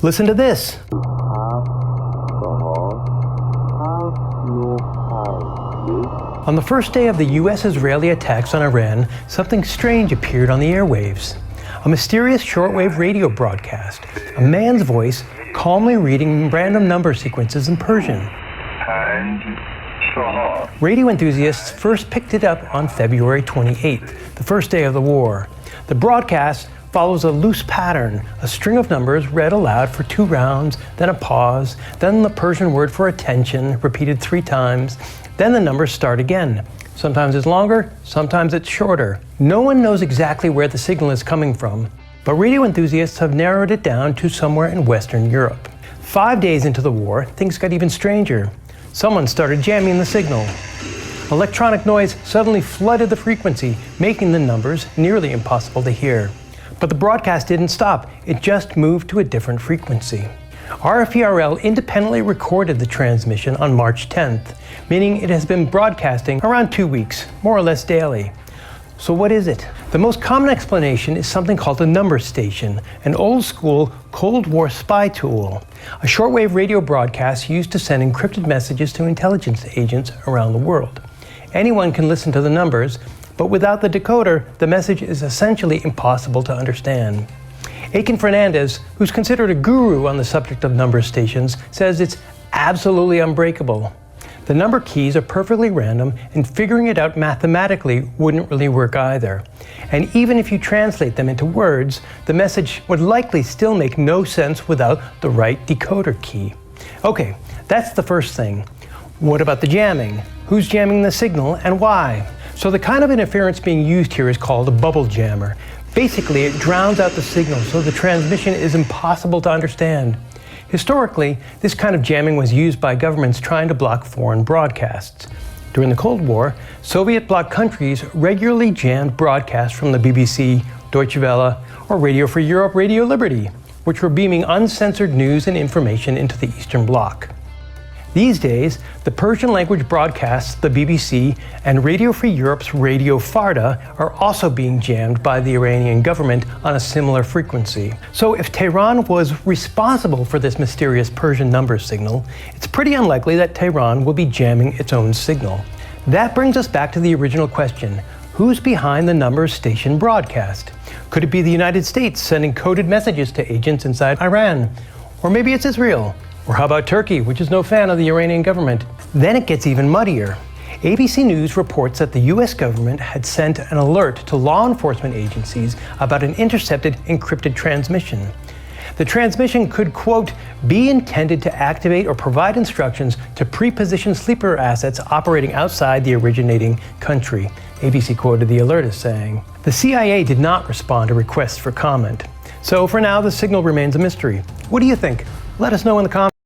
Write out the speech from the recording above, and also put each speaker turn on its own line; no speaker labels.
Listen to this. On the first day of the US-Israeli attacks on Iran, something strange appeared on the airwaves. A mysterious shortwave radio broadcast, a man's voice calmly reading random number sequences in Persian. Radio enthusiasts first picked it up on February 28th, the first day of the war. The broadcast follows a loose pattern, a string of numbers read aloud for 2 rounds, then a pause, then the Persian word for attention, repeated 3 times, then the numbers start again. Sometimes it's longer, sometimes it's shorter. No one knows exactly where the signal is coming from, but radio enthusiasts have narrowed it down to somewhere in Western Europe. 5 days into the war, things got even stranger. Someone started jamming the signal. Electronic noise suddenly flooded the frequency, making the numbers nearly impossible to hear. But the broadcast didn't stop, it just moved to a different frequency. RFERL independently recorded the transmission on March 10th, meaning it has been broadcasting around 2 weeks, more or less daily. So what is it? The most common explanation is something called a number station, an old-school Cold War spy tool, a shortwave radio broadcast used to send encrypted messages to intelligence agents around the world. Anyone can listen to the numbers, but without the decoder, the message is essentially impossible to understand. Aiken Fernandez, who's considered a guru on the subject of number stations, says it's absolutely unbreakable. The number keys are perfectly random, and figuring it out mathematically wouldn't really work either. And even if you translate them into words, the message would likely still make no sense without the right decoder key. Okay, that's the first thing. What about the jamming? Who's jamming the signal and why? So the kind of interference being used here is called a bubble jammer. Basically, it drowns out the signal so the transmission is impossible to understand. Historically, this kind of jamming was used by governments trying to block foreign broadcasts. During the Cold War, Soviet bloc countries regularly jammed broadcasts from the BBC, Deutsche Welle, or Radio Free Europe, Radio Liberty, which were beaming uncensored news and information into the Eastern Bloc. These days, the Persian language broadcasts, the BBC, and Radio Free Europe's Radio Farda are also being jammed by the Iranian government on a similar frequency. So if Tehran was responsible for this mysterious Persian number signal, it's pretty unlikely that Tehran will be jamming its own signal. That brings us back to the original question: who's behind the number station broadcast? Could it be the United States sending coded messages to agents inside Iran? Or maybe it's Israel? Or how about Turkey, which is no fan of the Iranian government? Then it gets even muddier. ABC News reports that the US government had sent an alert to law enforcement agencies about an intercepted encrypted transmission. The transmission could, quote, be intended to activate or provide instructions to pre-position sleeper assets operating outside the originating country. ABC quoted the alert as saying. The CIA did not respond to requests for comment. So for now, the signal remains a mystery. What do you think? Let us know in the comments.